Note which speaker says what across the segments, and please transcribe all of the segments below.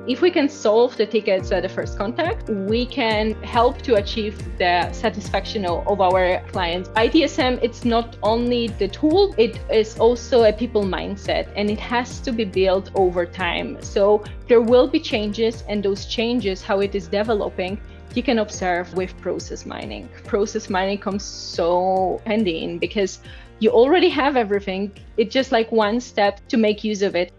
Speaker 1: If we can solve the tickets at the first contact, we can help to achieve the satisfaction of our clients. ITSM, it's not only the tool, it is also a people mindset, and it has to be built over time. So there will be changes, and those changes, how it is developing, you can observe with process mining. Process mining comes so handy in because you already have everything. It's just like one step to make use of it.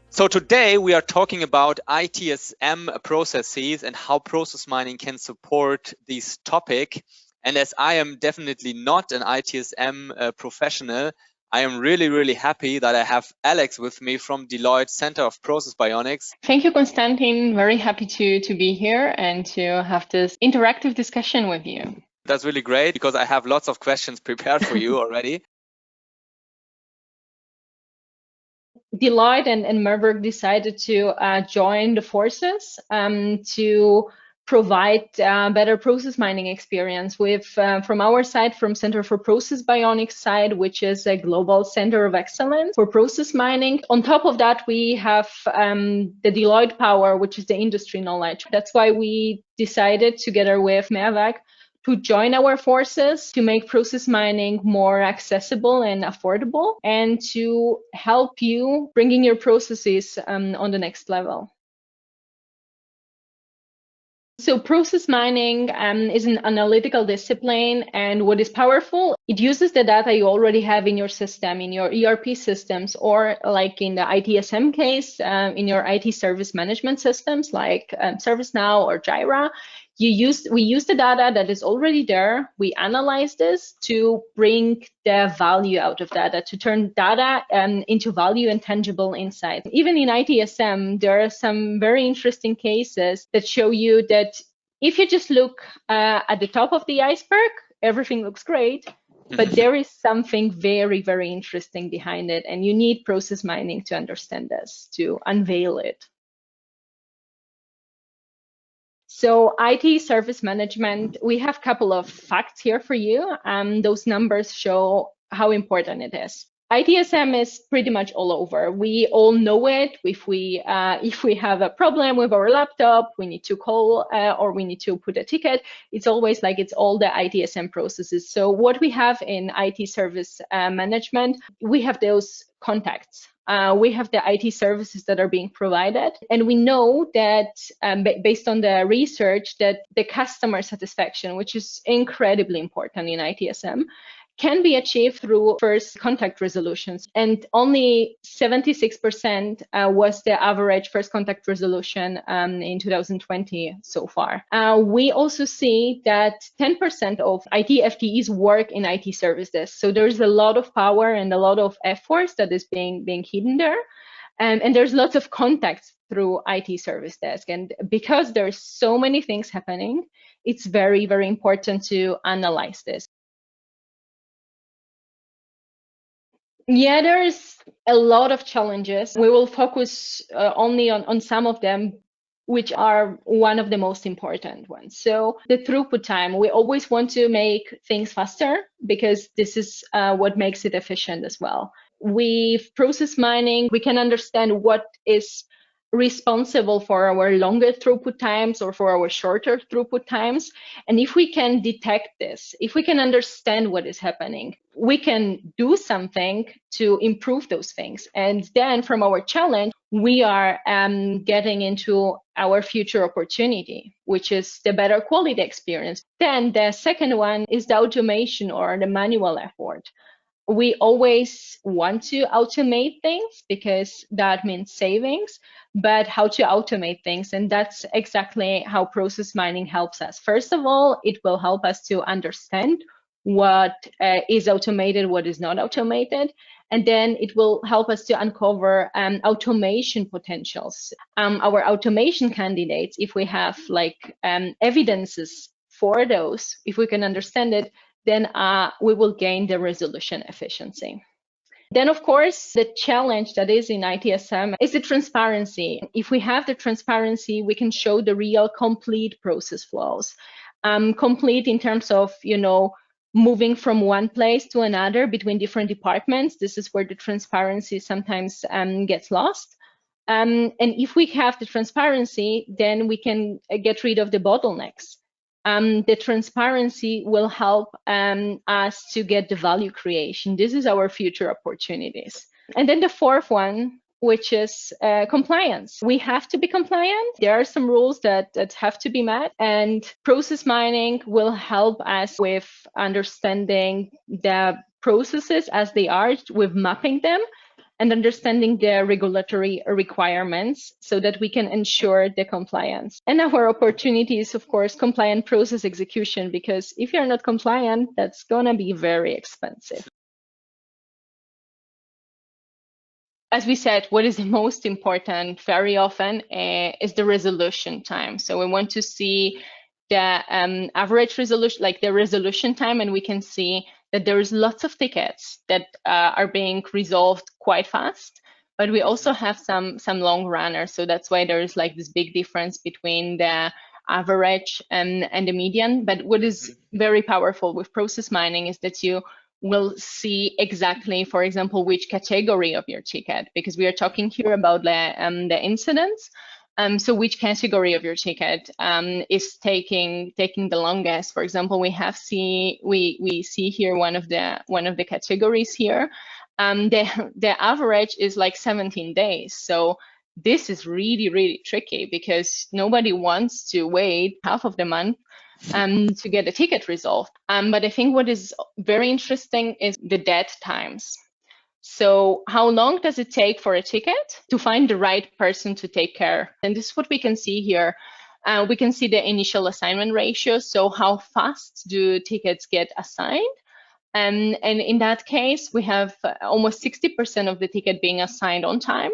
Speaker 2: So today we are talking about ITSM processes and how process mining can support this topic. And as I am definitely not an ITSM professional, I am really happy that I have Alex with me from Deloitte Center of Process Bionics.
Speaker 1: Thank you, Konstantin. Very happy to be here and to have this interactive discussion with you.
Speaker 2: That's really great because I have lots of questions prepared for you already.
Speaker 1: Deloitte and Merberg decided to join the forces to provide better process mining experience with, from our side, from Center for Process Bionics side, which is a global center of excellence for process mining. On top of that, we have the Deloitte power, which is the industry knowledge. That's why we decided together with Merberg to join our forces to make process mining more accessible and affordable, and to help you bringing your processes on the next level. So process mining is an analytical discipline, and what is powerful, it uses the data you already have in your system, in your ERP systems, or like in the ITSM case, in your IT service management systems like ServiceNow or Jira. We use the data that is already there. We analyze this to bring the value out of data, to turn data into value and tangible insight. Even in ITSM, there are some very interesting cases that show you that if you just look at the top of the iceberg, everything looks great, but there is something very interesting behind it, and you need process mining to understand this, to unveil it. So IT service management, we have a couple of facts here for you. Those numbers show how important it is. ITSM is pretty much all over. We all know it. If we have a problem with our laptop, we need to call or we need to put a ticket. It's always like it's all the ITSM processes. So what we have in IT service management, we have those contacts. We have the IT services that are being provided, and we know that based on the research that the customer satisfaction, which is incredibly important in ITSM, can be achieved through first contact resolutions, and only 76% was the average first contact resolution in 2020 so far. We also see that 10% of IT FTEs work in IT services, so there's a lot of power and a lot of efforts that is being hidden there, and there's lots of contacts through IT service desk, and because there's so many things happening, it's very important to analyze this. Yeah, there's a lot of challenges. We will focus only on some of them, which are one of the most important ones. So the throughput time, we always want to make things faster because this is what makes it efficient as well. With process mining, we can understand what is responsible for our longer throughput times or for our shorter throughput times. And if we can detect this, if we can understand what is happening, we can do something to improve those things. And then from our challenge, we are getting into our future opportunity, which is the better quality experience. Then the second one is the automation or the manual effort. We always want to automate things because that means savings, but how to automate things, and that's exactly how process mining helps us. First of all, it will help us to understand what is automated, what is not automated, and then it will help us to uncover automation potentials. Our automation candidates, if we have like evidences for those, if we can understand it, then we will gain the resolution efficiency. Then, of course, the challenge that is in ITSM is the transparency. If we have the transparency, we can show the real complete process flows. Complete in terms of, moving from one place to another between different departments. This is where the transparency sometimes gets lost. And if we have the transparency, then we can get rid of the bottlenecks. The transparency will help us to get the value creation. This is our future opportunities. And then the fourth one, which is compliance. We have to be compliant. There are some rules that have to be met, and process mining will help us with understanding the processes as they are, with mapping them and understanding the regulatory requirements so that we can ensure the compliance. And our opportunity is, of course, compliant process execution, because if you're not compliant, that's going to be very expensive. As we said, what is the most important very often is the resolution time. So we want to see the average resolution, like the resolution time, and we can see that there is lots of tickets that are being resolved quite fast, but we also have some long runners. So that's why there is like this big difference between the average and the median. But what is very powerful with process mining is that you will see exactly, for example, which category of your ticket, because we are talking here about the incidents. So which category of your ticket is taking the longest? For example, we see here one of the categories here. The average is like 17 days. So this is really tricky, because nobody wants to wait half of the month to get a ticket resolved. But I think what is very interesting is the dead times. So how long does it take for a ticket to find the right person to take care? And this is what we can see here. We can see the initial assignment ratio. So how fast do tickets get assigned? And in that case, we have almost 60% of the ticket being assigned on time,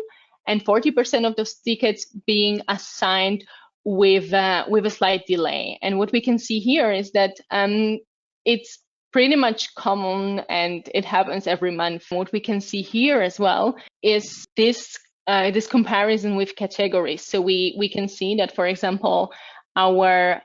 Speaker 1: and 40% of those tickets being assigned with a slight delay. And what we can see here is that it's pretty much common, and it happens every month. What we can see here as well is this comparison with categories. So we can see that, for example, our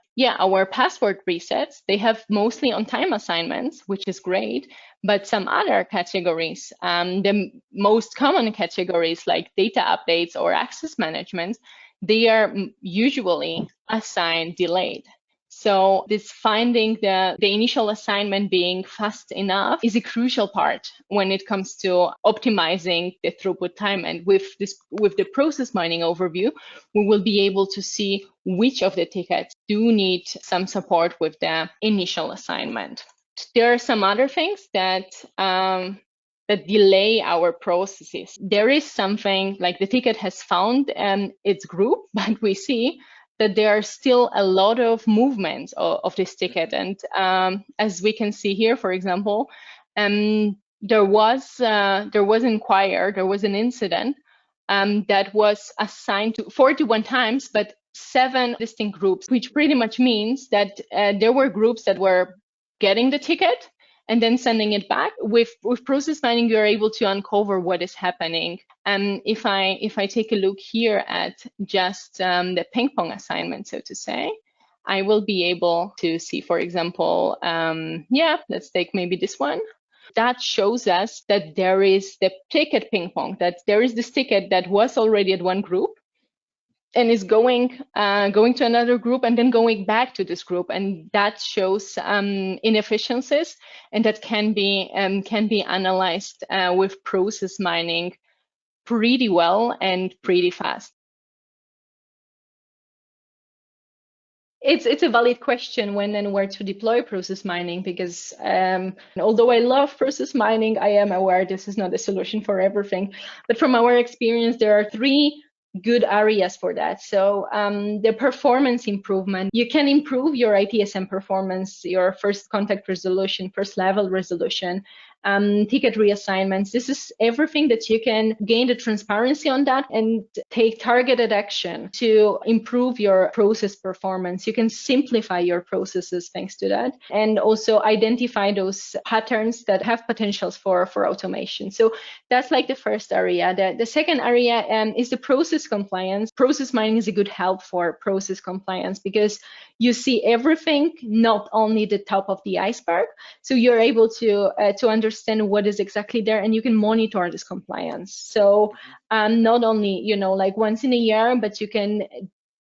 Speaker 1: password resets, they have mostly on-time assignments, which is great, but some other categories, the most common categories like data updates or access management, they are usually assigned delayed. So this finding the initial assignment being fast enough is a crucial part when it comes to optimizing the throughput time. And with the process mining overview, we will be able to see which of the tickets do need some support with the initial assignment. There are some other things that delay our processes. There is something like the ticket has found its group, but we see that there are still a lot of movements of this ticket. And as we can see here, for example, there was an incident that was assigned to 41 times, but 7 distinct groups, which pretty much means that there were groups that were getting the ticket and then sending it back. With process mining, you are able to uncover what is happening. If I take a look here at just the ping pong assignment, so to say, I will be able to see, for example, let's take maybe this one. That shows us that there is the ticket ping pong, that there is this ticket that was already at one group and is going to another group and then going back to this group, and that shows inefficiencies, and that can be analyzed with process mining pretty well and pretty fast. It's a valid question when and where to deploy process mining, because although I love process mining, I am aware this is not a solution for everything. But from our experience, there are 3 good areas for that. So the performance improvement, you can improve your ITSM performance, your first contact resolution, first level resolution, ticket reassignments. This is everything that you can gain the transparency on that and take targeted action to improve your process performance. You can simplify your processes thanks to that, and also identify those patterns that have potentials for automation. So that's like the first area. The second area is the process compliance. Process mining is a good help for process compliance, because you see everything, not only the top of the iceberg. So you're able to understand understand what is exactly there, and you can monitor this compliance. So not only, like once in a year, but you can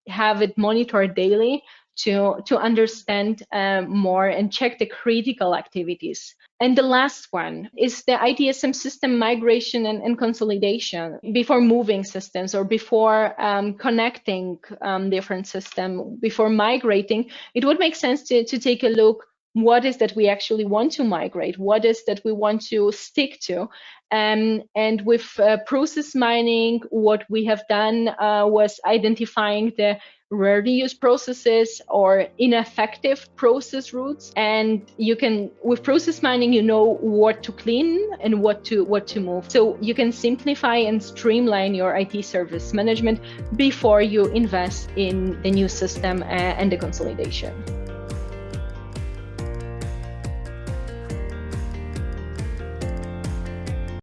Speaker 1: have it monitored daily to understand more and check the critical activities. And the last one is the ITSM system migration and consolidation. Before moving systems or before connecting different systems, before migrating, it would make sense to take a look. What is that we actually want to migrate? What is that we want to stick to? And with process mining, what we have done was identifying the rarely used processes or ineffective process routes. And you can, with process mining, you know what to clean and what to move. So you can simplify and streamline your IT service management before you invest in the new system and the consolidation.